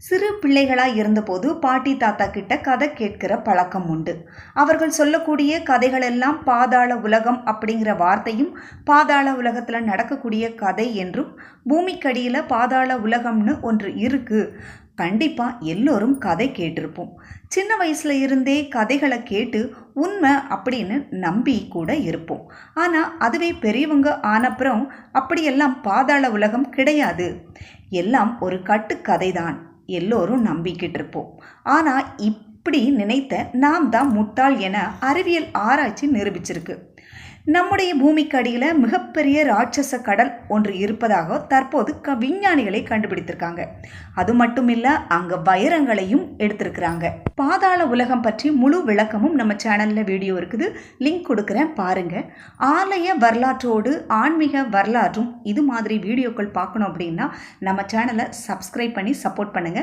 சிறு பிள்ளைகளாய் இருந்தபோது பாட்டி தாத்தா கிட்ட கதை கேட்கிற பழக்கம் உண்டு. அவர்கள் சொல்லக்கூடிய கதைகள் எல்லாம் பாதாள உலகம் அப்படிங்கிற வார்த்தையும் பாதாள உலகத்துல நடக்கக்கூடிய கதை என்றும், பூமிக்கடியில பாதாள உலகம்னு ஒன்று இருக்கு. கண்டிப்பா எல்லோரும் கதை கேட்டிருப்போம். சின்ன வயசுல இருந்தே கதைகளை கேட்டு உண்மை அப்படின்னு நம்பி கூட இருப்போம். ஆனா அதுவே பெரியவங்க ஆனப்புறம் அப்படியெல்லாம் பாதாள உலகம் கிடையாது, எல்லாம் ஒரு கட்டுக்கதை தான் எல்லோரும் நம்பிக்கிட்டு இருப்போம். ஆனா இப்படி நினைத்த நாம் தான் முட்டாள் என அறிவியல் ஆராய்ச்சி நிரூபிச்சிருக்கு. நம்முடைய பூமிக்கு அடியில மிகப்பெரிய ராட்சச கடல் ஒன்று இருப்பதாக தற்போது விஞ்ஞானிகளை கண்டுபிடித்திருக்காங்க. அது மட்டும் இல்ல, அங்க வைரங்களையும் எடுத்திருக்கிறாங்க. பாதாள உலகம் பற்றி முழு விளக்கமும் நம்ம சேனல்ல வீடியோ இருக்குது, லிங்க் கொடுக்குறேன் பாருங்க. ஆலய வரலாற்றோடு ஆன்மீக வரலாற்றும் இது மாதிரி வீடியோக்கள் பார்க்கணும் அப்படின்னா நம்ம சேனலை சப்ஸ்கிரைப் பண்ணி சப்போர்ட் பண்ணுங்க.